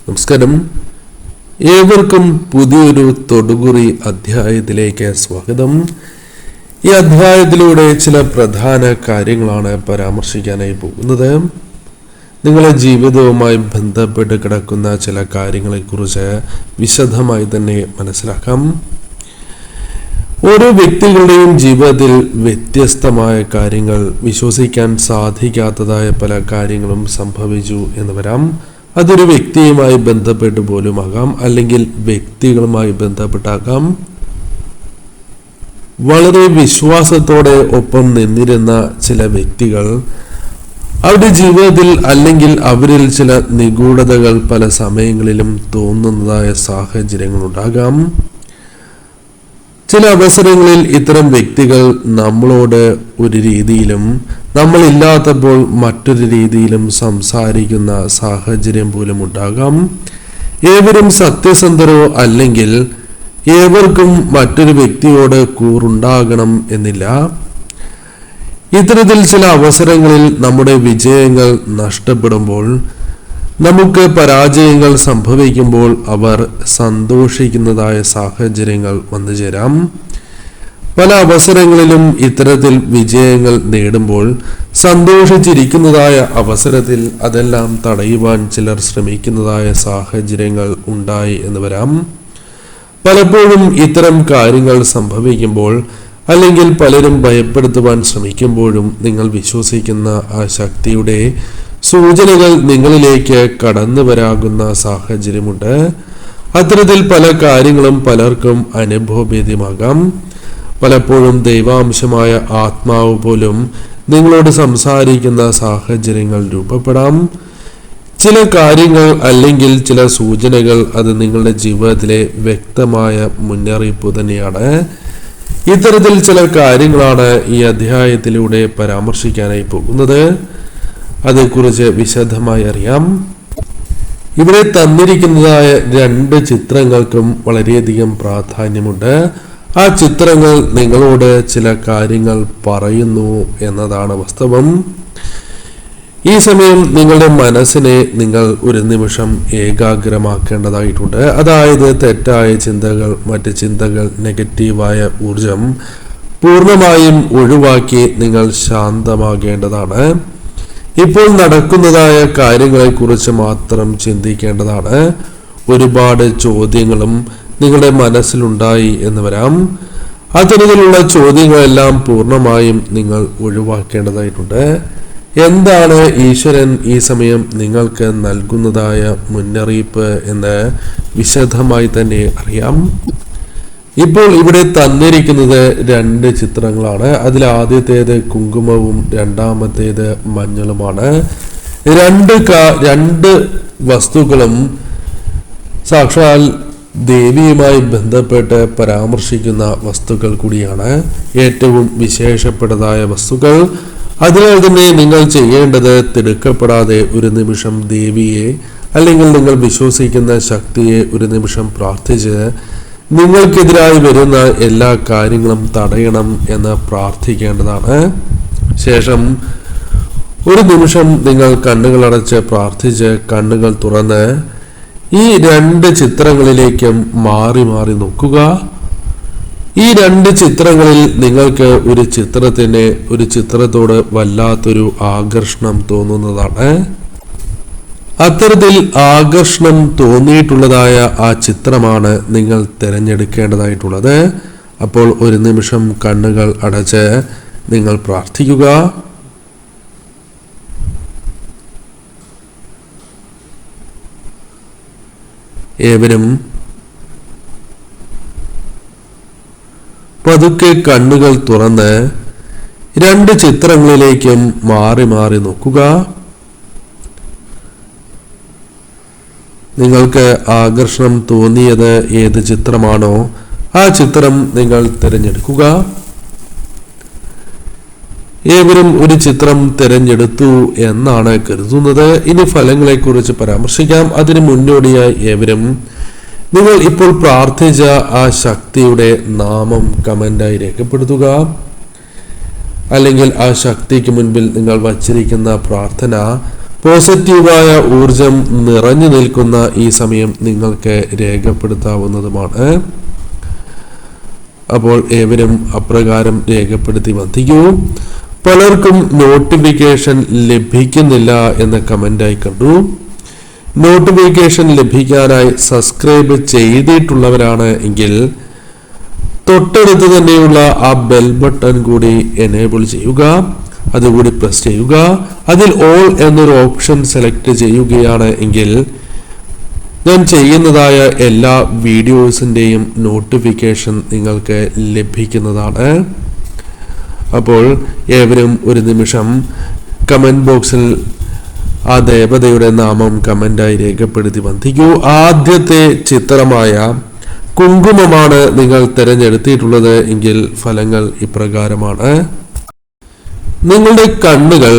നമസ്കാരം. ഏവർക്കും പുതിയൊരു തൊടുകുറി അധ്യായത്തിലേക്ക് സ്വാഗതം. ഈ അധ്യായത്തിലൂടെ ചില പ്രധാന കാര്യങ്ങളാണ് പരാമർശിക്കാനായി പോകുന്നത്. നിങ്ങളുടെ ജീവിതവുമായി ബന്ധപ്പെട്ട് കിടക്കുന്ന ചില കാര്യങ്ങളെക്കുറിച്ച് വിശദമായി തന്നെ മനസ്സിലാക്കാം. ഓരോ വ്യക്തികളുടെയും ജീവിതത്തിൽ വ്യത്യസ്തമായ കാര്യങ്ങൾ, വിശ്വസിക്കാൻ സാധിക്കാത്തതായ പല കാര്യങ്ങളും സംഭവിച്ചു എന്ന് വരാം. അതൊരു വ്യക്തിയുമായി ബന്ധപ്പെട്ട് പോലുമാകാം, അല്ലെങ്കിൽ വ്യക്തികളുമായി ബന്ധപ്പെട്ടാകാം. വളരെ വിശ്വാസത്തോടെ ഒപ്പം നിന്നിരുന്ന ചില വ്യക്തികൾ അവരുടെ ജീവിതത്തിൽ അല്ലെങ്കിൽ അവരിൽ ചില നിഗൂഢതകൾ പല സമയങ്ങളിലും തോന്നുന്നതായ സാഹചര്യങ്ങളുണ്ടാകാം. ചില അവസരങ്ങളിൽ ഇത്തരം വ്യക്തികൾ നമ്മളോട് ഒരു രീതിയിലും നമ്മളില്ലാത്തപ്പോൾ മറ്റൊരു രീതിയിലും സംസാരിക്കുന്ന സാഹചര്യം പോലും ഉണ്ടാകാം. ഏവരും സത്യസന്ധരോ അല്ലെങ്കിൽ ഏവർക്കും മറ്റൊരു വ്യക്തിയോട് കൂറുണ്ടാകണം എന്നില്ല. ഇത്തരത്തിൽ ചില അവസരങ്ങളിൽ നമ്മുടെ വിജയങ്ങൾ നഷ്ടപ്പെടുമ്പോൾ, നമുക്ക് പരാജയങ്ങൾ സംഭവിക്കുമ്പോൾ അവർ സന്തോഷിക്കുന്നതായ സാഹചര്യങ്ങൾ വന്നു ചേരാം. പല അവസരങ്ങളിലും ഇത്തരത്തിൽ വിജയങ്ങൾ നേടുമ്പോൾ സന്തോഷിച്ചിരിക്കുന്നതായ അവസരത്തിൽ അതെല്ലാം തടയുവാൻ ചിലർ ശ്രമിക്കുന്നതായ സാഹചര്യങ്ങൾ ഉണ്ടായി എന്ന് വരാം. പലപ്പോഴും ഇത്തരം കാര്യങ്ങൾ സംഭവിക്കുമ്പോൾ അല്ലെങ്കിൽ പലരും ഭയപ്പെടുത്തുവാൻ ശ്രമിക്കുമ്പോഴും നിങ്ങൾ വിശ്വസിക്കുന്ന ആ ശക്തിയുടെ സൂചനകൾ നിങ്ങളിലേക്ക് കടന്നു വരാകുന്ന സാഹചര്യമുണ്ട്. അത്തരത്തിൽ പല കാര്യങ്ങളും പലർക്കും അനുഭവഭേദ്യമാകാം. പലപ്പോഴും ദൈവാംശമായ ആത്മാവ് പോലും നിങ്ങളോട് സംസാരിക്കുന്ന സാഹചര്യങ്ങൾ രൂപപ്പെടാം. ചില കാര്യങ്ങൾ അല്ലെങ്കിൽ ചില സൂചനകൾ അത് നിങ്ങളുടെ ജീവിതത്തിലെ വ്യക്തമായ മുന്നറിയിപ്പ് തന്നെയാണ്. ഇത്തരത്തിൽ ചില കാര്യങ്ങളാണ് ഈ അധ്യായത്തിലൂടെ പരാമർശിക്കാനായി പോകുന്നത്. അതേക്കുറിച്ച് വിശദമായി അറിയാം. ഇവിടെ തന്നിരിക്കുന്നതായ 2 ചിത്രങ്ങൾക്കും വളരെയധികം പ്രാധാന്യമുണ്ട്. ആ ചിത്രങ്ങൾ നിങ്ങളോട് ചില കാര്യങ്ങൾ പറയുന്നു എന്നതാണ് വാസ്തവം. ഈ സമയം നിങ്ങളുടെ മനസ്സിനെ നിങ്ങൾ ഒരു നിമിഷം ഏകാഗ്രമാക്കേണ്ടതായിട്ടുണ്ട്. അതായത് തെറ്റായ ചിന്തകൾ, മറ്റ് ചിന്തകൾ, നെഗറ്റീവായ ഊർജം പൂർണ്ണമായും ഒഴിവാക്കി നിങ്ങൾ ശാന്തമാകേണ്ടതാണ്. ഇപ്പോൾ നടക്കുന്നതായ കാര്യങ്ങളെക്കുറിച്ച് മാത്രം ചിന്തിക്കേണ്ടതാണ്. ഒരുപാട് ചോദ്യങ്ങളും നിങ്ങളുടെ മനസ്സിലുണ്ടായി എന്ന് വരാം. അത്തരത്തിലുള്ള ചോദ്യങ്ങളെല്ലാം പൂർണ്ണമായും നിങ്ങൾ ഒഴിവാക്കേണ്ടതായിട്ടുണ്ട്. എന്താണ് ഈശ്വരൻ ഈ സമയം നിങ്ങൾക്ക് നൽകുന്നതായ മുന്നറിയിപ്പ് എന്ന് വിശദമായി തന്നെ അറിയാം. ഇപ്പോൾ ഇവിടെ തന്നിരിക്കുന്നത് 2 ചിത്രങ്ങളാണ്. അതിൽ ആദ്യത്തേത് കുങ്കുമവും രണ്ടാമത്തേത് മഞ്ഞളുമാണ്. 2 വസ്തുക്കളും സാക്ഷാൽ ദേവിയുമായി ബന്ധപ്പെട്ട് പരാമർശിക്കുന്ന വസ്തുക്കൾ കൂടിയാണ്, ഏറ്റവും വിശേഷപ്പെട്ടതായ വസ്തുക്കൾ. അതിനാൽ തന്നെ നിങ്ങൾ ചെയ്യേണ്ടത് തിടുക്കപ്പെടാതെ ഒരു നിമിഷം ദേവിയെ അല്ലെങ്കിൽ നിങ്ങൾ വിശ്വസിക്കുന്ന ശക്തിയെ ഒരു നിമിഷം പ്രാർത്ഥിച്ച് നിങ്ങൾക്കെതിരായി വരുന്ന എല്ലാ കാര്യങ്ങളും തടയണം എന്ന് പ്രാർത്ഥിക്കേണ്ടതാണ്. ശേഷം ഒരു നിമിഷം നിങ്ങൾ കണ്ണുകൾ അടച്ച് പ്രാർത്ഥിച്ച് കണ്ണുകൾ തുറന്ന് ഈ 2 ചിത്രങ്ങളിലേക്കും മാറി മാറി നോക്കുക. ഈ 2 ചിത്രങ്ങളിൽ നിങ്ങൾക്ക് ഒരു ചിത്രത്തോട് വല്ലാത്തൊരു ആകർഷണം തോന്നുന്നതാണ്. അത്തരത്തിൽ ആകർഷണം തോന്നിയിട്ടുള്ളതായ ആ ചിത്രമാണ് നിങ്ങൾ തിരഞ്ഞെടുക്കേണ്ടതായിട്ടുള്ളത്. അപ്പോൾ ഒരു നിമിഷം കണ്ണുകൾ അടച്ച് നിങ്ങൾ പ്രാർത്ഥിക്കുക. ഏവരും പതുക്കെ കണ്ണുകൾ തുറന്ന് 2 ചിത്രങ്ങളിലേക്കും മാറി മാറി നോക്കുക. നിങ്ങൾക്ക് ആകർഷണം തോന്നിയത് ഏത് ചിത്രമാണോ ആ ചിത്രം നിങ്ങൾ തിരഞ്ഞെടുക്കുക. ഏവരും ഒരു ചിത്രം തിരഞ്ഞെടുത്തു എന്നാണ് കരുതുന്നത്. ഇനി ഫലങ്ങളെക്കുറിച്ച് പരാമർശിക്കാം. അതിന് മുന്നോടിയായി ഏവരും നിങ്ങൾ ഇപ്പോൾ പ്രാർത്ഥിച്ച ആ ശക്തിയുടെ നാമം കമന്റായി രേഖപ്പെടുത്തുക. അല്ലെങ്കിൽ ആ ശക്തിക്ക് മുൻപിൽ നിങ്ങൾ വച്ചിരിക്കുന്ന പ്രാർത്ഥന പോസിറ്റീവായ ഊർജം നിറഞ്ഞു നിൽക്കുന്ന ഈ സമയം നിങ്ങൾക്ക് രേഖപ്പെടുത്താവുന്നതുമാണ്. അപ്പോൾ ഏവരും അപ്രകാരം രേഖപ്പെടുത്തി വധിക്കൂ. പലർക്കും നോട്ടിഫിക്കേഷൻ ലഭിക്കുന്നില്ല എന്ന കമന്റായി കണ്ടു. നോട്ടിഫിക്കേഷൻ ലഭിക്കാനായി സബ്സ്ക്രൈബ് ചെയ്തിട്ടുള്ളവരാണ് എങ്കിൽ തൊട്ടടുത്ത് തന്നെയുള്ള ആ ബെൽ ബട്ടൺ കൂടി എനേബിൾ ചെയ്യുക, അതുകൂടി പ്രസ് ചെയ്യുക. അതിൽ ഓൾ എന്നൊരു ഓപ്ഷൻ സെലക്ട് ചെയ്യുകയാണ് എങ്കിൽ ഞാൻ ചെയ്യുന്നതായ എല്ലാ വീഡിയോസിൻ്റെയും നോട്ടിഫിക്കേഷൻ നിങ്ങൾക്ക് ലഭിക്കുന്നതാണ്. അപ്പോൾ ഏവരും ഒരു നിമിഷം കമന്റ് ബോക്സിൽ ആ ദേവതയുടെ നാമം കമന്റായി രേഖപ്പെടുത്തി വന്ദിക്കൂ. ആദ്യത്തെ ചിത്രമായ കുങ്കുമമാണ് നിങ്ങൾ തിരഞ്ഞെടുത്തിട്ടുള്ളത് എങ്കിൽ ഫലങ്ങൾ ഇപ്രകാരമാണ്. നിങ്ങളുടെ കണ്ണുകൾ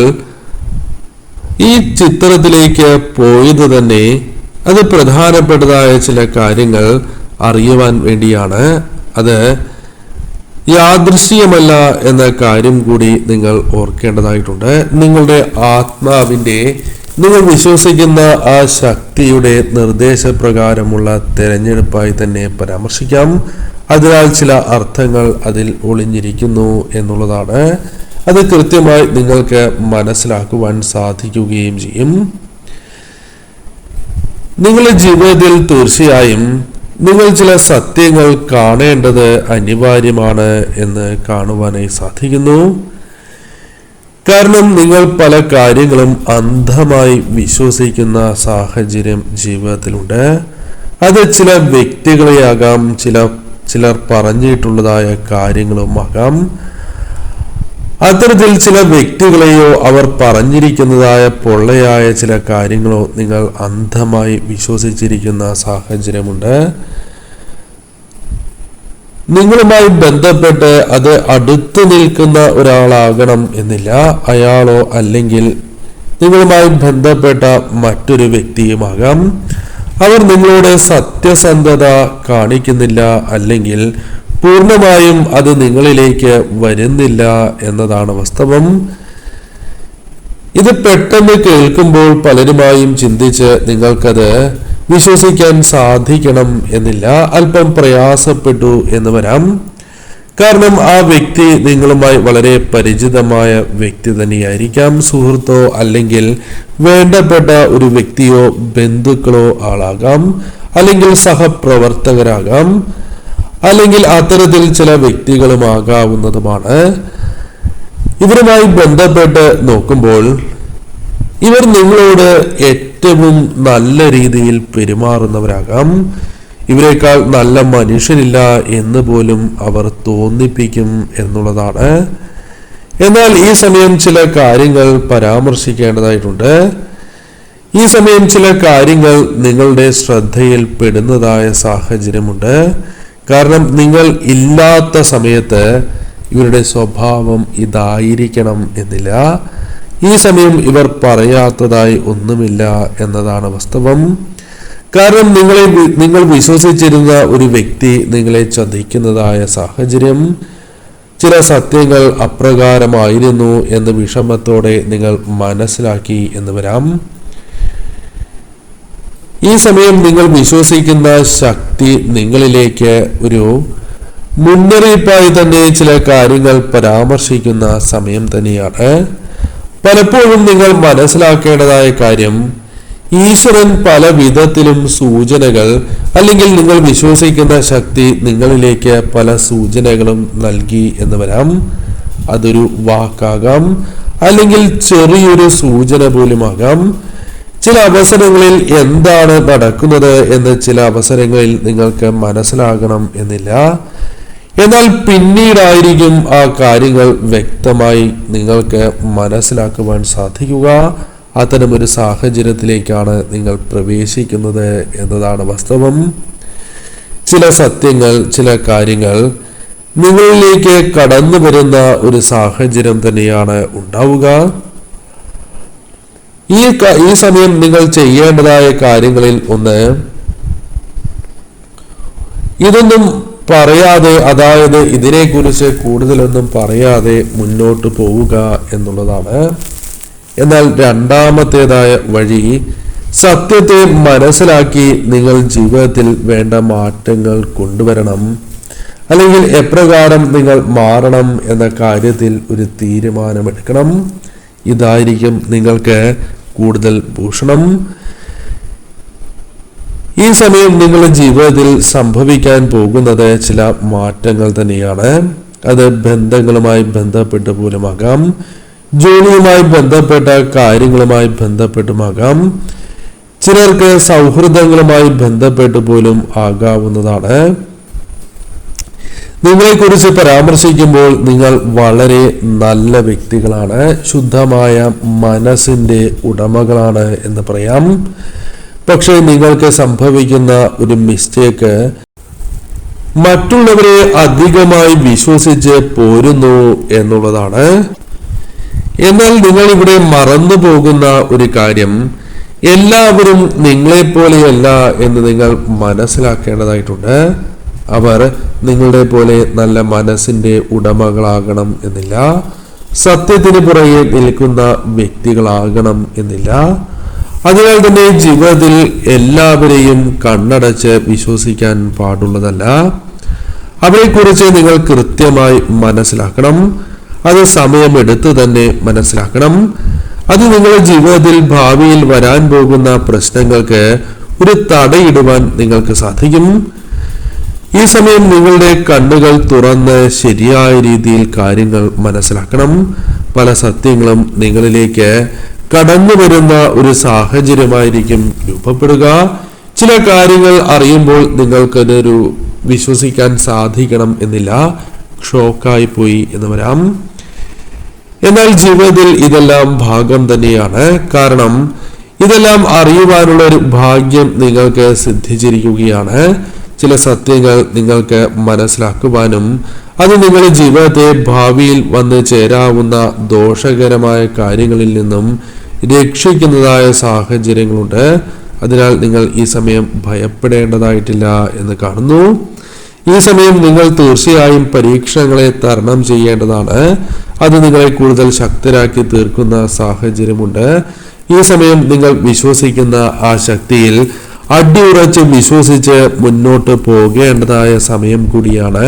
ഈ ചിത്രത്തിലേക്ക് പോയത് തന്നെ അത് പ്രധാനപ്പെട്ടതായ ചില കാര്യങ്ങൾ അറിയുവാൻ വേണ്ടിയാണ്. അത് യാദൃശ്ചികമല്ല എന്ന കാര്യം കൂടി നിങ്ങൾ ഓർക്കേണ്ടതായിട്ടുണ്ട്. നിങ്ങളുടെ ആത്മാവിൻ്റെ, നിങ്ങൾ വിശ്വസിക്കുന്ന ആ ശക്തിയുടെ നിർദ്ദേശപ്രകാരമുള്ള തിരഞ്ഞെടുപ്പായി തന്നെ പരാമർശിക്കാം. അതിനാൽ ചില അർത്ഥങ്ങൾ അതിൽ ഒളിഞ്ഞിരിക്കുന്നു എന്നുള്ളതാണ്. അത് കൃത്യമായി നിങ്ങൾക്ക് മനസ്സിലാക്കുവാൻ സാധിക്കുകയും ചെയ്യും. നിങ്ങളുടെ ജീവിതത്തിൽ തീർച്ചയായും നിങ്ങൾ ചില സത്യങ്ങൾ കാണേണ്ടത് അനിവാര്യമാണ് എന്ന് കാണുവാനായി സാധിക്കുന്നു. കാരണം നിങ്ങൾ പല കാര്യങ്ങളും അന്ധമായി വിശ്വസിക്കുന്ന സാഹചര്യം ജീവിതത്തിലുണ്ട്. അത് ചില വ്യക്തികളെയാകാം, ചിലർ പറഞ്ഞിട്ടുള്ളതായ കാര്യങ്ങളുമാകാം. അത്തരത്തിൽ ചില വ്യക്തികളെയോ അവർ പറഞ്ഞിരിക്കുന്നതായ പൊള്ളയായ ചില കാര്യങ്ങളോ നിങ്ങൾ അന്ധമായി വിശ്വസിച്ചിരിക്കുന്ന സാഹചര്യമുണ്ട്. നിങ്ങളുമായി ബന്ധപ്പെട്ട് അത് അടുത്തു നിൽക്കുന്ന ഒരാളാകണം എന്നില്ല. അയാളോ അല്ലെങ്കിൽ നിങ്ങളുമായി ബന്ധപ്പെട്ട മറ്റൊരു വ്യക്തിയുമാകാം. അവർ നിങ്ങളോട് സത്യസന്ധത കാണിക്കുന്നില്ല, അല്ലെങ്കിൽ പൂർണ്ണമായും അത് നിങ്ങളിലേക്ക് വരുന്നില്ല എന്നതാണ് വാസ്തവം. ഇത് പെട്ടെന്ന് കേൾക്കുമ്പോൾ പലരുമായും ചിന്തിച്ച് നിങ്ങൾക്കത് വിശ്വസിക്കാൻ സാധിക്കണം എന്നില്ല. അല്പം പ്രയാസപ്പെട്ടു എന്ന് വരാം. കാരണം ആ വ്യക്തി നിങ്ങളുമായി വളരെ പരിചിതമായ വ്യക്തി തന്നെയായിരിക്കാം. സുഹൃത്തോ അല്ലെങ്കിൽ വേണ്ടപ്പെട്ട ഒരു വ്യക്തിയോ ബന്ധുക്കളോ ആളാകാം, അല്ലെങ്കിൽ സഹപ്രവർത്തകരാകാം, അല്ലെങ്കിൽ അത്തരത്തിൽ ചില വ്യക്തികളുമാകാവുന്നതുമാണ്. ഇവരുമായി ബന്ധപ്പെട്ട് നോക്കുമ്പോൾ ഇവർ നിങ്ങളോട് ഏറ്റവും നല്ല രീതിയിൽ പെരുമാറുന്നവരാകാം. ഇവരെക്കാൾ നല്ല മനുഷ്യരില്ല എന്ന് പോലും അവർ തോന്നിപ്പിക്കും എന്നുള്ളതാണ്. എന്നാൽ ഈ സമയം ചില കാര്യങ്ങൾ പരാമർശിക്കേണ്ടതായിട്ടുണ്ട്. ഈ സമയം ചില കാര്യങ്ങൾ നിങ്ങളുടെ ശ്രദ്ധയിൽ പെടുന്നതായ സാഹചര്യമുണ്ട്. കാരണം നിങ്ങൾ ഇല്ലാത്ത സമയത്ത് ഇവരുടെ സ്വഭാവം ഇതായിരിക്കണം എന്നില്ല. ഈ സമയം ഇവർ പറയാത്തതായി ഒന്നുമില്ല എന്നതാണ് വാസ്തവം. കാരണം നിങ്ങൾ വിശ്വസിച്ചിരുന്ന ഒരു വ്യക്തി നിങ്ങളെ ചതിക്കുന്നതായ സാഹചര്യം, ചില സത്യങ്ങൾ അപ്രകാരമായിരുന്നു എന്ന് വിഷമത്തോടെ നിങ്ങൾ മനസ്സിലാക്കി എന്ന് വരാം. ഈ സമയം നിങ്ങൾ വിശ്വസിക്കുന്ന ശക്തി നിങ്ങളിലേക്ക് ഒരു മുന്നറിയിപ്പായി തന്നെ ചില കാര്യങ്ങൾ പരാമർശിക്കുന്ന സമയം തന്നെയാണ്. പലപ്പോഴും നിങ്ങൾ മനസ്സിലാക്കേണ്ടതായ കാര്യം, ഈശ്വരൻ പല വിധത്തിലും സൂചനകൾ, അല്ലെങ്കിൽ നിങ്ങൾ വിശ്വസിക്കുന്ന ശക്തി നിങ്ങളിലേക്ക് പല സൂചനകളും നൽകി എന്ന് വരാം. അതൊരു വാക്കാകാം, അല്ലെങ്കിൽ ചെറിയൊരു സൂചന പോലുമാകാം. ചില അവസരങ്ങളിൽ എന്താണ് നടക്കുന്നത് എന്ന് ചില അവസരങ്ങളിൽ നിങ്ങൾക്ക് മനസ്സിലാകണം എന്നില്ല. എന്നാൽ പിന്നീടായിരിക്കും ആ കാര്യങ്ങൾ വ്യക്തമായി നിങ്ങൾക്ക് മനസ്സിലാക്കുവാൻ സാധിക്കുക. അത്തരമൊരു സാഹചര്യത്തിലേക്കാണ് നിങ്ങൾ പ്രവേശിക്കുന്നത് എന്നതാണ് വാസ്തവം. ചില സത്യങ്ങൾ, ചില കാര്യങ്ങൾ നിങ്ങളിലേക്ക് കടന്നു വരുന്ന ഒരു സാഹചര്യം തന്നെയാണ് ഉണ്ടാവുക. ഈ സമയം നിങ്ങൾ ചെയ്യേണ്ടതായ കാര്യങ്ങളിൽ ഒന്ന്, ഇതൊന്നും പറയാതെ, അതായത് ഇതിനെക്കുറിച്ച് കൂടുതലൊന്നും പറയാതെ മുന്നോട്ട് പോവുക എന്നുള്ളതാണ്. എന്നാൽ രണ്ടാമത്തേതായ വഴി സത്യത്തെ മനസ്സിലാക്കി നിങ്ങൾ ജീവിതത്തിൽ വേണ്ട മാറ്റങ്ങൾ കൊണ്ടുവരണം, അല്ലെങ്കിൽ എപ്രകാരം നിങ്ങൾ മാറണം എന്ന കാര്യത്തിൽ ഒരു തീരുമാനമെടുക്കണം. ഇതായിരിക്കും നിങ്ങൾക്ക് കൂടുതൽ ഭൂഷണം. ഈ സമയം നിങ്ങളുടെ ജീവിതത്തിൽ സംഭവിക്കാൻ പോകുന്നത് ചില മാറ്റങ്ങൾ തന്നെയാണ്. അത് ബന്ധങ്ങളുമായി ബന്ധപ്പെട്ട് പോലുമാകാം, ജോലിയുമായി ബന്ധപ്പെട്ട കാര്യങ്ങളുമായി ബന്ധപ്പെട്ടുമാകാം, ചിലർക്ക് സൗഹൃദങ്ങളുമായി ബന്ധപ്പെട്ട് പോലും ആകാവുന്നതാണ്. നിങ്ങളെക്കുറിച്ച് പരാമർശിക്കുമ്പോൾ നിങ്ങൾ വളരെ നല്ല വ്യക്തികളാണ്, ശുദ്ധമായ മനസ്സിന്റെ ഉടമകളാണ് എന്ന് പറയാം. പക്ഷെ നിങ്ങൾക്ക് സംഭവിക്കുന്ന ഒരു മിസ്റ്റേക്ക് മറ്റുള്ളവരെ അധികമായി വിശ്വസിച്ച് പോരുന്നു എന്നുള്ളതാണ്. എന്നാൽ നിങ്ങൾ ഇവിടെ മറന്നു പോകുന്ന ഒരു കാര്യം, എല്ലാവരും നിങ്ങളെപ്പോലെയല്ല എന്ന് നിങ്ങൾ മനസ്സിലാക്കേണ്ടതായിട്ടുണ്ട്. അവർ നിങ്ങളുടെ പോലെ നല്ല മനസ്സിന്റെ ഉടമകളാകണം എന്നില്ല, സത്യത്തിന് പുറകെ നിൽക്കുന്ന വ്യക്തികളാകണം എന്നില്ല. അതിനാൽ തന്നെ ജീവിതത്തിൽ എല്ലാവരെയും കണ്ണടച്ച് വിശ്വസിക്കാൻ പാടുള്ളതല്ല. അവരെക്കുറിച്ച് നിങ്ങൾ കൃത്യമായി മനസ്സിലാക്കണം. അത് സമയമെടുത്ത് തന്നെ മനസ്സിലാക്കണം. അത് നിങ്ങളുടെ ജീവിതത്തിൽ ഭാവിയിൽ വരാൻ പോകുന്ന പ്രശ്നങ്ങൾക്ക് ഒരു തടയിടുവാൻ നിങ്ങൾക്ക് സാധിക്കും. ഈ സമയം നിങ്ങളുടെ കണ്ണുകൾ തുറന്ന് ശരിയായ രീതിയിൽ കാര്യങ്ങൾ മനസ്സിലാക്കണം. പല സത്യങ്ങളും നിങ്ങളിലേക്ക് കടന്നു വരുന്ന ഒരു സാഹചര്യമായിരിക്കും രൂപപ്പെടുക. ചില കാര്യങ്ങൾ അറിയുമ്പോൾ നിങ്ങൾക്കതൊരു വിശ്വസിക്കാൻ സാധിക്കണം എന്നില്ല, ഷോക്കായി പോയി എന്ന് വരാം. എന്നാൽ ജീവിതത്തിൽ ഇതെല്ലാം ഭാഗം തന്നെയാണ്. കാരണം ഇതെല്ലാം അറിയുവാനുള്ള ഒരു ഭാഗ്യം നിങ്ങൾക്ക് സിദ്ധിച്ചിരിക്കുകയാണ്. ചില സത്യങ്ങൾ നിങ്ങൾക്ക് മനസ്സിലാക്കുവാനും അത് നിങ്ങളുടെ ജീവിതത്തെ ഭാവിയിൽ വന്ന് ചേരാവുന്ന ദോഷകരമായ കാര്യങ്ങളിൽ നിന്നും രക്ഷിക്കുന്നതായ സാഹചര്യങ്ങളുണ്ട്. അതിനാൽ നിങ്ങൾ ഈ സമയം ഭയപ്പെടേണ്ടതായിട്ടില്ല എന്ന് കാണുന്നു. ഈ സമയം നിങ്ങൾ തീർച്ചയായും പരീക്ഷണങ്ങളെ തരണം ചെയ്യേണ്ടതാണ്. അത് നിങ്ങളെ കൂടുതൽ ശക്തരാക്കി തീർക്കുന്ന സാഹചര്യമുണ്ട്. ഈ സമയം നിങ്ങൾ വിശ്വസിക്കുന്ന ആ ശക്തിയിൽ അടിയുറച്ച് വിശ്വസിച്ച് മുന്നോട്ട് പോകേണ്ടതായ സമയം കൂടിയാണ്.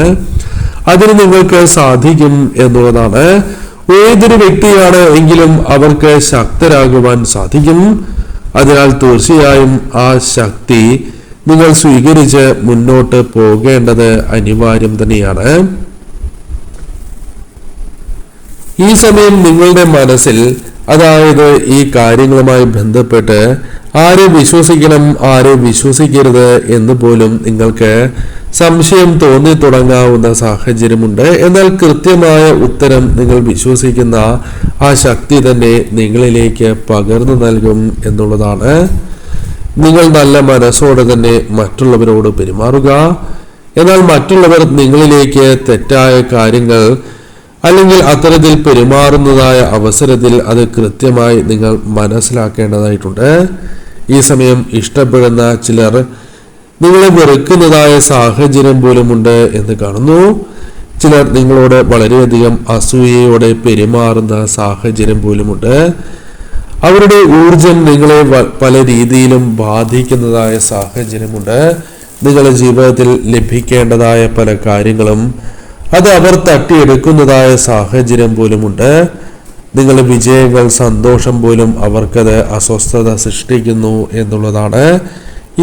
അതിന് നിങ്ങൾക്ക് സാധിക്കും എന്നുള്ളതാണ്. ഏതൊരു വ്യക്തിയാണ് എങ്കിലും അവർക്ക് ശക്തരാകുവാൻ സാധിക്കും. അതിനാൽ തീർച്ചയായും ആ ശക്തി നിങ്ങൾ സ്വീകരിച്ച് മുന്നോട്ട് പോകേണ്ടത് അനിവാര്യം തന്നെയാണ്. ഈ സമയം നിങ്ങളുടെ മനസ്സിൽ, അതായത് ഈ കാര്യങ്ങളുമായി ബന്ധപ്പെട്ട് ആരെ വിശ്വസിക്കണം ആരെ വിശ്വസിക്കരുത് എന്ന് പോലും നിങ്ങൾക്ക് സംശയം തോന്നി തുടങ്ങാവുന്ന സാഹചര്യമുണ്ട്. എന്നാൽ കൃത്യമായ ഉത്തരം നിങ്ങൾ വിശ്വസിക്കുന്ന ആ ശക്തി തന്നെ നിങ്ങളിലേക്ക് പകർന്നു നൽകും എന്നുള്ളതാണ്. നിങ്ങൾ നല്ല മനസ്സോടെ തന്നെ മറ്റുള്ളവരോട് പെരുമാറുക. എന്നാൽ മറ്റുള്ളവർ നിങ്ങളിലേക്ക് തെറ്റായ കാര്യങ്ങൾ അല്ലെങ്കിൽ അത്തരത്തിൽ പെരുമാറുന്നതായ അവസരത്തിൽ അത് കൃത്യമായി നിങ്ങൾ മനസ്സിലാക്കേണ്ടതായിട്ടുണ്ട്. ഈ സമയം ഇഷ്ടപ്പെടുന്ന ചിലർ നിങ്ങളെ വെറുക്കുന്നതായ സാഹചര്യം പോലുമുണ്ട് എന്ന് കാണുന്നു. ചിലർ നിങ്ങളോട് വളരെയധികം അസൂയയോടെ പെരുമാറുന്ന സാഹചര്യം പോലുമുണ്ട്. അവരുടെ ഊർജം നിങ്ങളെ പല രീതിയിലും ബാധിക്കുന്നതായ സാഹചര്യമുണ്ട്. നിങ്ങളുടെ ജീവിതത്തിൽ ലഭിക്കേണ്ടതായ പല കാര്യങ്ങളും അത് അവർ തട്ടിയെടുക്കുന്നതായ സാഹചര്യം പോലുമുണ്ട്. നിങ്ങളുടെ വിജയങ്ങൾ, സന്തോഷം പോലും അവർക്കത് അസ്വസ്ഥത സൃഷ്ടിക്കുന്നു എന്നുള്ളതാണ്.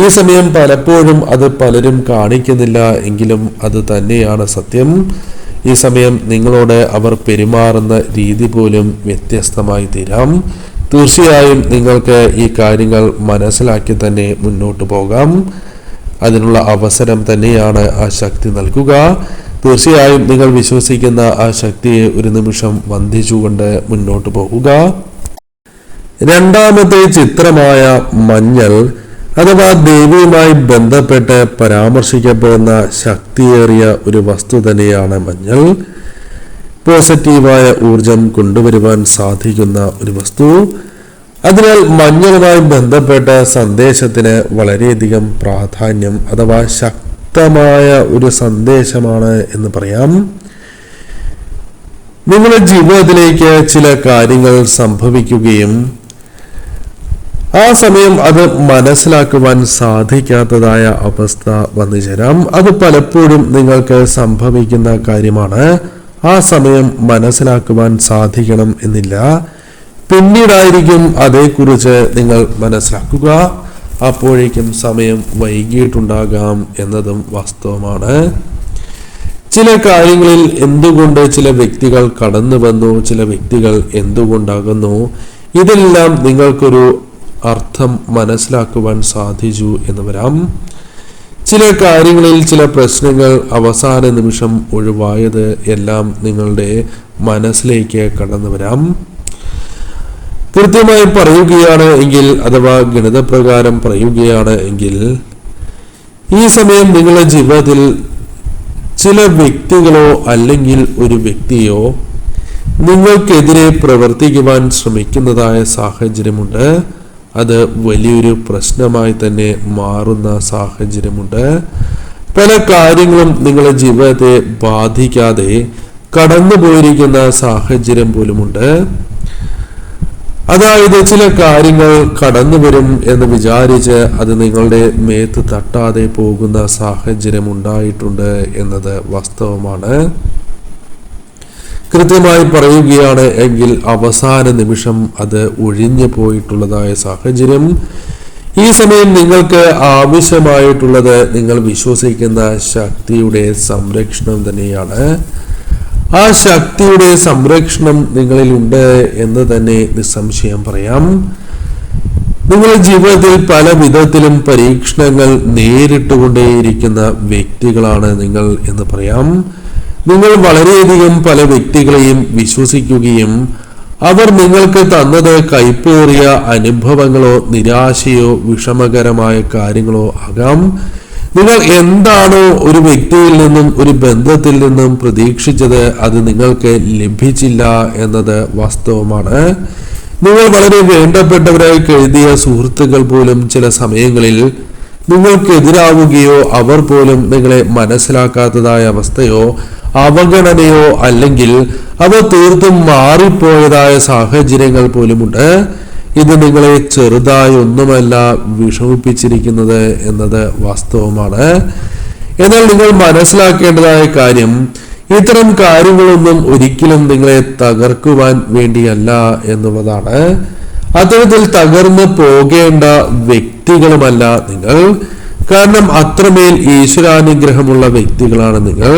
ഈ സമയം പലപ്പോഴും അത് പലരും കാണിക്കുന്നില്ല എങ്കിലും അത് തന്നെയാണ് സത്യം. ഈ സമയം നിങ്ങളോട് അവർ പെരുമാറുന്ന രീതി പോലും വ്യത്യസ്തമായി തീരാം. തീർച്ചയായും നിങ്ങൾക്ക് ഈ കാര്യങ്ങൾ മനസ്സിലാക്കി തന്നെ മുന്നോട്ട് പോകാം. അതിനുള്ള അവസരം തന്നെയാണ് ആ ശക്തി നൽകുക. തീർച്ചയായും നിങ്ങൾ വിശ്വസിക്കുന്ന ആ ശക്തിയെ ഒരു നിമിഷം വന്ദിച്ചുകൊണ്ട് മുന്നോട്ട് പോകുക. രണ്ടാമത്തെ ചിത്രമായ മഞ്ഞൾ അഥവാ ദേവിയുമായി ബന്ധപ്പെട്ട് പരാമർശിക്കപ്പെടുന്ന ശക്തിയേറിയ ഒരു വസ്തു തന്നെയാണ് മഞ്ഞൾ. പോസിറ്റീവായ ഊർജം കൊണ്ടുവരുവാൻ സാധിക്കുന്ന ഒരു വസ്തു. അതിനാൽ മഞ്ഞളുമായി ബന്ധപ്പെട്ട സന്ദേശത്തിന് വളരെയധികം പ്രാധാന്യം അഥവാ ശക്തമായ ഒരു സന്ദേശമാണ് എന്ന് പറയാം. നിങ്ങളുടെ ജീവിതത്തിലേക്ക് ചില കാര്യങ്ങൾ സംഭവിക്കുകയും ആ സമയം അത് മനസ്സിലാക്കുവാൻ സാധിക്കാത്തതായ അവസ്ഥ വന്നു ചേരാം. അത് പലപ്പോഴും നിങ്ങൾക്ക് സംഭവിക്കുന്ന കാര്യമാണ്. ആ സമയം മനസ്സിലാക്കുവാൻ സാധിക്കണം എന്നില്ല. പിന്നീടായിരിക്കും അതേക്കുറിച്ച് നിങ്ങൾ മനസ്സിലാക്കുക. അപ്പോഴേക്കും സമയം വൈകിയിട്ടുണ്ടാകാം എന്നതും വാസ്തവമാണ്. ചില കാര്യങ്ങളിൽ എന്തുകൊണ്ട് ചില വ്യക്തികൾ കടന്നു വന്നു, ചില വ്യക്തികൾ എന്തുകൊണ്ടാകുന്നു, ഇതെല്ലാം നിങ്ങൾക്കൊരു അർത്ഥം മനസ്സിലാക്കുവാൻ സാധിച്ചു എന്ന് വരാം. ചില കാര്യങ്ങളിൽ ചില പ്രശ്നങ്ങൾ അവസാന നിമിഷം ഒഴിവായത് എല്ലാം നിങ്ങളുടെ മനസ്സിലേക്ക് കടന്നു വരാം. കൃത്യമായി പറയുകയാണ് എങ്കിൽ, അഥവാ ഗണിതപ്രകാരം പറയുകയാണ് എങ്കിൽ, ഈ സമയം നിങ്ങളുടെ ജീവിതത്തിൽ ചില വ്യക്തികളോ അല്ലെങ്കിൽ ഒരു വ്യക്തിയോ നിങ്ങൾക്കെതിരെ പ്രവർത്തിക്കുവാൻ ശ്രമിക്കുന്നതായ സാഹചര്യമുണ്ട്. അത് വലിയൊരു പ്രശ്നമായി തന്നെ മാറുന്ന സാഹചര്യമുണ്ട്. പല കാര്യങ്ങളും നിങ്ങളുടെ ജീവിതത്തെ ബാധിക്കാതെ കടന്നു പോയിരിക്കുന്ന സാഹചര്യം പോലുമുണ്ട്. അതായത് ചില കാര്യങ്ങൾ കടന്നു വരും എന്ന് വിചാരിച്ച് അത് നിങ്ങളുടെ മേത്ത് തട്ടാതെ പോകുന്ന സാഹചര്യം ഉണ്ടായിട്ടുണ്ട് എന്നത് വാസ്തവമാണ്. കൃത്യമായി പറയുകയാണ് എങ്കിൽ അവസാന നിമിഷം അത് ഒഴിഞ്ഞു പോയിട്ടുള്ളതായ സാഹചര്യം. ഈ സമയം നിങ്ങൾക്ക് ആവശ്യമായിട്ടുള്ളത് നിങ്ങൾ വിശ്വസിക്കുന്ന ശക്തിയുടെ സംരക്ഷണം തന്നെയാണ്. ആ ശക്തിയുടെ സംരക്ഷണം നിങ്ങളിലുണ്ട് എന്ന് തന്നെ നിസ്സംശയം പറയാം. നിങ്ങളുടെ ജീവിതത്തിൽ പല വിധത്തിലും പരീക്ഷണങ്ങൾ നേരിട്ടുകൊണ്ടേയിരിക്കുന്ന വ്യക്തികളാണ് നിങ്ങൾ എന്ന് പറയാം. നിങ്ങൾ വളരെയധികം പല വ്യക്തികളെയും വിശ്വസിക്കുകയും അവർ നിങ്ങൾക്ക് തന്നത് കൈപ്പേറിയ അനുഭവങ്ങളോ നിരാശയോ വിഷമകരമായ കാര്യങ്ങളോ ആകാം. നിങ്ങൾ എന്താണോ ഒരു വ്യക്തിയിൽ നിന്നും ഒരു ബന്ധത്തിൽ നിന്നും പ്രതീക്ഷിച്ചത് അത് നിങ്ങൾക്ക് ലഭിച്ചില്ല എന്നത് വാസ്തവമാണ്. നിങ്ങൾ വളരെ വേണ്ടപ്പെട്ടവരായി കരുതിയ സുഹൃത്തുക്കൾ പോലും ചില സമയങ്ങളിൽ നിങ്ങൾക്കെതിരാവുകയോ അവർ പോലും നിങ്ങളെ മനസ്സിലാക്കാത്തതായ അവസ്ഥയോ അവഗണനയോ അല്ലെങ്കിൽ അവ തീർത്തും മാറിപ്പോയതായ സാഹചര്യങ്ങൾ പോലുമുണ്ട്. ഇത് നിങ്ങളെ ചെറുതായി ഒന്നുമല്ല വിഷമിപ്പിച്ചിരിക്കുന്നത് എന്നത് വാസ്തവമാണ്. എന്നാൽ നിങ്ങൾ മനസ്സിലാക്കേണ്ടതായ കാര്യം, ഇത്തരം കാര്യങ്ങളൊന്നും ഒരിക്കലും നിങ്ങളെ തകർക്കുവാൻ വേണ്ടിയല്ല എന്നുള്ളതാണ്. അത്തരത്തിൽ തകർന്നു പോകേണ്ട വ്യക്തികളുമല്ല നിങ്ങൾ. കാരണം അത്രമേൽ ഈശ്വരാനുഗ്രഹമുള്ള വ്യക്തികളാണ് നിങ്ങൾ.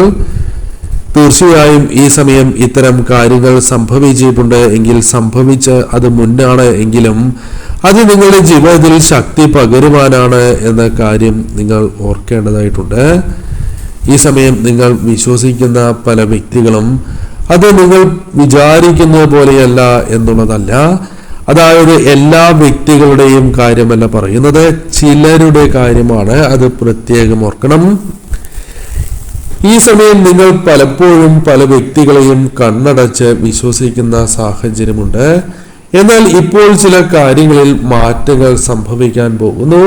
തീർച്ചയായും ഈ സമയം ഇത്തരം കാര്യങ്ങൾ സംഭവിച്ചിട്ടുണ്ട് എങ്കിൽ സംഭവിച്ച് അത് മുന്നാണ് എങ്കിലും അത് നിങ്ങളുടെ ജീവിതത്തിൽ ശക്തി പകരുവാനാണ് എന്ന കാര്യം നിങ്ങൾ ഓർക്കേണ്ടതായിട്ടുണ്ട്. ഈ സമയം നിങ്ങൾ വിശ്വസിക്കുന്ന പല വ്യക്തികളും അത് നിങ്ങൾ വിചാരിക്കുന്നത് പോലെയല്ല എന്നുള്ളതല്ല. അതായത് എല്ലാ വ്യക്തികളുടെയും കാര്യമല്ല പറയുന്നത്, ചിലരുടെ കാര്യമാണ്. അത് പ്രത്യേകം ഓർക്കണം. ഈ സമയം നിങ്ങൾ പലപ്പോഴും പല വ്യക്തികളെയും കണ്ണടച്ച് വിശ്വസിക്കുന്ന സാഹചര്യമുണ്ട്. എന്നാൽ ഇപ്പോൾ ചില കാര്യങ്ങളിൽ മാറ്റങ്ങൾ സംഭവിക്കാൻ പോകുന്നു.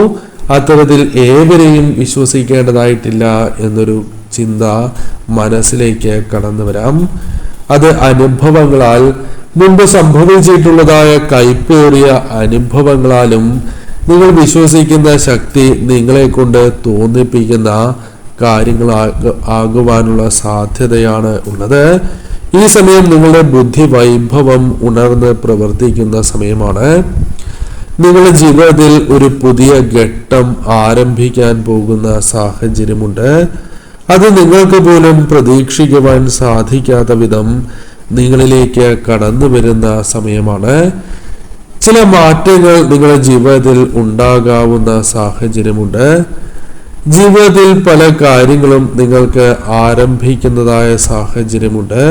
അത്തരത്തിൽ ഏവരെയും വിശ്വസിക്കേണ്ടതായിട്ടില്ല എന്നൊരു ചിന്ത മനസ്സിലേക്ക് കടന്നു വരാം. അത് അനുഭവങ്ങളാൽ, മുമ്പ് സംഭവിച്ചിട്ടുള്ളതായ കൈപ്പേറിയ അനുഭവങ്ങളാലും നിങ്ങൾ വിശ്വസിക്കുന്ന ശക്തി നിങ്ങളെ കൊണ്ട് തോന്നിപ്പിക്കുന്ന കാര്യങ്ങൾ ആകുവാനുള്ള സാധ്യതയാണ് ഉള്ളത്. ഈ സമയം നിങ്ങളുടെ ബുദ്ധി വൈഭവം ഉണർന്ന് പ്രവർത്തിക്കുന്ന സമയമാണ്. നിങ്ങളുടെ ജീവിതത്തിൽ ഒരു പുതിയ ഘട്ടം ആരംഭിക്കാൻ പോകുന്ന സാഹചര്യമുണ്ട്. അത് നിങ്ങൾക്ക് പോലും പ്രതീക്ഷിക്കുവാൻ സാധിക്കാത്ത വിധം നിങ്ങളിലേക്ക് കടന്നു വരുന്ന സമയമാണ്. ചില മാറ്റങ്ങൾ നിങ്ങളുടെ ജീവിതത്തിൽ ഉണ്ടാകാവുന്ന സാഹചര്യമുണ്ട്. ജീവിതത്തിൽ പല കാര്യങ്ങളും നിങ്ങൾക്ക് ആരംഭിക്കുന്നതായ സാഹചര്യമുണ്ട്.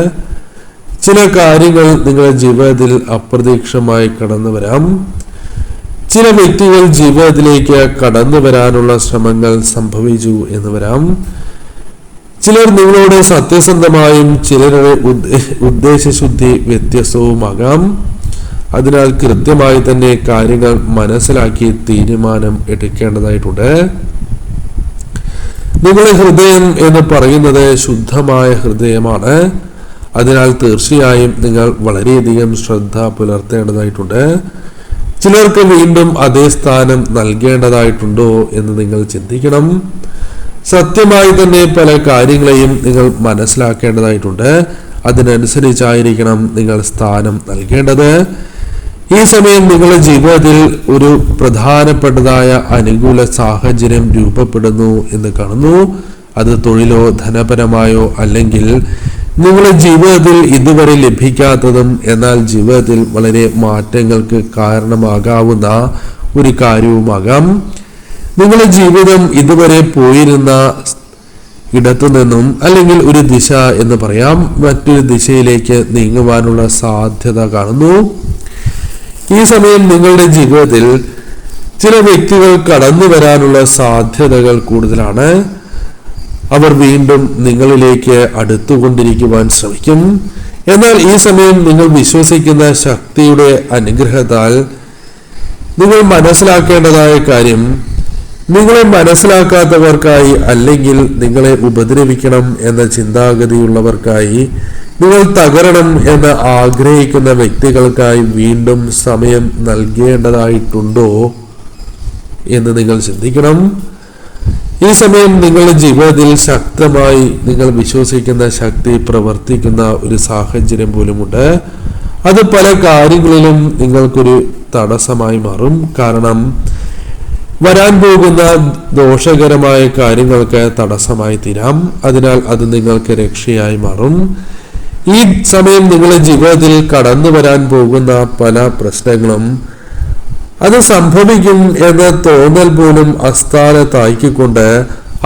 ചില കാര്യങ്ങൾ നിങ്ങളുടെ ജീവിതത്തിൽ അപ്രതീക്ഷിതമായി കടന്നു വരാം. ചില വ്യക്തികൾ ജീവിതത്തിലേക്ക് കടന്നു വരാനുള്ള ശ്രമങ്ങൾ സംഭവിച്ചു എന്ന് വരാം. ചിലർ നിങ്ങളോട് സത്യസന്ധമായും ചിലരുടെ ഉദ്ദേശശുദ്ധി വ്യത്യസ്തവുമാകാം. അതിനാൽ കൃത്യമായി തന്നെ കാര്യങ്ങൾ മനസ്സിലാക്കി തീരുമാനം എടുക്കേണ്ടതായിട്ടുണ്ട്. നിങ്ങളുടെ ഹൃദയം എന്ന് പറയുന്നത് ശുദ്ധമായ ഹൃദയമാണ്. അതിനാൽ തീർച്ചയായും നിങ്ങൾ വളരെയധികം ശ്രദ്ധ പുലർത്തേണ്ടതായിട്ടുണ്ട്. ചിലർക്ക് വീണ്ടും അതേ സ്ഥാനം നൽകേണ്ടതായിട്ടുണ്ടോ എന്ന് നിങ്ങൾ ചിന്തിക്കണം. സത്യമായി തന്നെ പല കാര്യങ്ങളെയും നിങ്ങൾ മനസ്സിലാക്കേണ്ടതായിട്ടുണ്ട്. അതിനനുസരിച്ചായിരിക്കണം നിങ്ങൾ സ്ഥാനം നൽകേണ്ടത്. ഈ സമയം നിങ്ങളുടെ ജീവിതത്തിൽ ഒരു പ്രധാനപ്പെട്ടതായ അനുകൂല സാഹചര്യം രൂപപ്പെടുന്നു എന്ന് കാണുന്നു. അത് തൊഴിലോ ധനപരമായോ അല്ലെങ്കിൽ നിങ്ങളുടെ ജീവിതത്തിൽ ഇതുവരെ ലഭിക്കാത്തതും എന്നാൽ ജീവിതത്തിൽ വളരെ മാറ്റങ്ങൾക്ക് കാരണമാകാവുന്ന ഒരു കാര്യവുമാകാം. നിങ്ങളുടെ ജീവിതം ഇതുവരെ പോയിരുന്ന ഇടത്തു നിന്നും അല്ലെങ്കിൽ ഒരു ദിശ എന്ന് പറയാം മറ്റൊരു ദിശയിലേക്ക് നീങ്ങുവാനുള്ള സാധ്യത കാണുന്നു. ഈ സമയം നിങ്ങളുടെ ജീവിതത്തിൽ ചില വ്യക്തികൾ കടന്നു വരാനുള്ള സാധ്യതകൾ കൂടുതലാണ്. അവർ വീണ്ടും നിങ്ങളിലേക്ക് അടുത്തുകൊണ്ടിരിക്കുവാൻ ശ്രമിക്കും. എന്നാൽ ഈ സമയം നിങ്ങൾ വിശ്വസിക്കുന്ന ശക്തിയുടെ അനുഗ്രഹത്താൽ നിങ്ങൾ മനസ്സിലാക്കേണ്ടതായ കാര്യം, നിങ്ങളെ മനസ്സിലാക്കാത്തവർക്കായി അല്ലെങ്കിൽ നിങ്ങളെ ഉപദ്രവിക്കണം എന്ന ചിന്താഗതിയുള്ളവർക്കായി, നിങ്ങൾ തകരണം എന്ന് ആഗ്രഹിക്കുന്ന വ്യക്തികൾക്കായി വീണ്ടും സമയം നൽകേണ്ടതായിട്ടുണ്ടോ എന്ന് നിങ്ങൾ ചിന്തിക്കണം. ഈ സമയം നിങ്ങളുടെ ജീവിതത്തിൽ ശക്തമായി നിങ്ങൾ വിശ്വസിക്കുന്ന ശക്തി പ്രവർത്തിക്കുന്ന ഒരു സാഹചര്യം പോലുമുണ്ട്. അത് പല കാര്യങ്ങളിലും നിങ്ങൾക്കൊരു തടസ്സമായി മാറും. കാരണം വരാൻ പോകുന്ന ദോഷകരമായ കാര്യങ്ങൾക്ക് തടസ്സമായി തീരാം. അതിനാൽ അത് നിങ്ങൾക്ക് രക്ഷയായി മാറും. ഈ സമയം നിങ്ങളുടെ ജീവിതത്തിൽ കടന്നു വരാൻ പോകുന്ന പല പ്രശ്നങ്ങളും അത് സംഭവിക്കും എന്ന തോന്നൽ പോലും അസ്ഥാനത്താക്കിക്കൊണ്ട്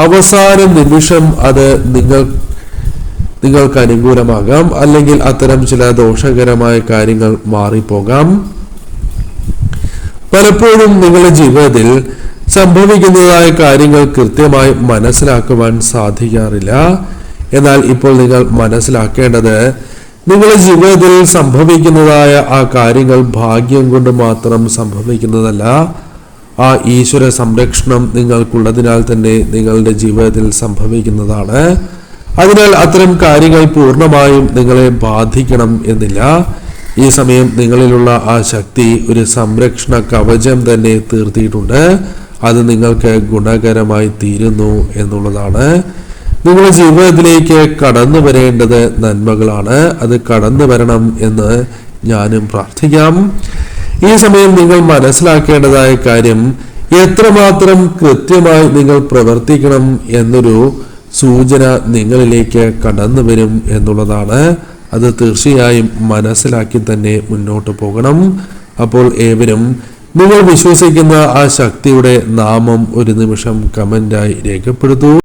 അവസാന നിമിഷം അത് നിങ്ങൾക്ക് അനുകൂലമാകാം. അല്ലെങ്കിൽ അത്തരം ചില ദോഷകരമായ കാര്യങ്ങൾ മാറിപ്പോകാം. പലപ്പോഴും നിങ്ങളുടെ ജീവിതത്തിൽ സംഭവിക്കുന്നതായ കാര്യങ്ങൾ കൃത്യമായി മനസ്സിലാക്കുവാൻ സാധിക്കാറില്ല. എന്നാൽ ഇപ്പോൾ നിങ്ങൾ മനസ്സിലാക്കേണ്ടത്, നിങ്ങളുടെ ജീവിതത്തിൽ സംഭവിക്കുന്നതായ ആ കാര്യങ്ങൾ ഭാഗ്യം കൊണ്ട് മാത്രം സംഭവിക്കുന്നതല്ല. ആ ഈശ്വര സംരക്ഷണം നിങ്ങൾക്കുള്ളതിനാൽ തന്നെ നിങ്ങളുടെ ജീവിതത്തിൽ സംഭവിക്കുന്നതാണ്. അതിനാൽ അത്തരം കാര്യങ്ങൾ പൂർണ്ണമായും നിങ്ങളെ ബാധിക്കണം എന്നില്ല. ഈ സമയം നിങ്ങളിലുള്ള ആ ശക്തി ഒരു സംരക്ഷണ കവചം തന്നെ തീർത്തിയിട്ടുണ്ട്. അത് നിങ്ങൾക്ക് ഗുണകരമായി തീരുന്നു എന്നുള്ളതാണ്. നിങ്ങളുടെ ജീവിതത്തിലേക്ക് കടന്നു വരേണ്ടത് നന്മകളാണ്. അത് കടന്നു വരണം എന്ന് ഞാനും പ്രാർത്ഥിക്കാം. ഈ സമയം നിങ്ങൾ മനസ്സിലാക്കേണ്ടതായ കാര്യം, എത്രമാത്രം കൃത്യമായി നിങ്ങൾ പ്രവർത്തിക്കണം എന്നൊരു സൂചന നിങ്ങളിലേക്ക് കടന്നു വരും എന്നുള്ളതാണ്. അത് തീർച്ചയായും മനസ്സിലാക്കി തന്നെ മുന്നോട്ട് പോകണം. അപ്പോൾ ഏവരും നിങ്ങൾ വിശ്വസിക്കുന്ന ആ ശക്തിയുടെ നാമം ഒരു നിമിഷം കമന്റായി രേഖപ്പെടുത്തൂ.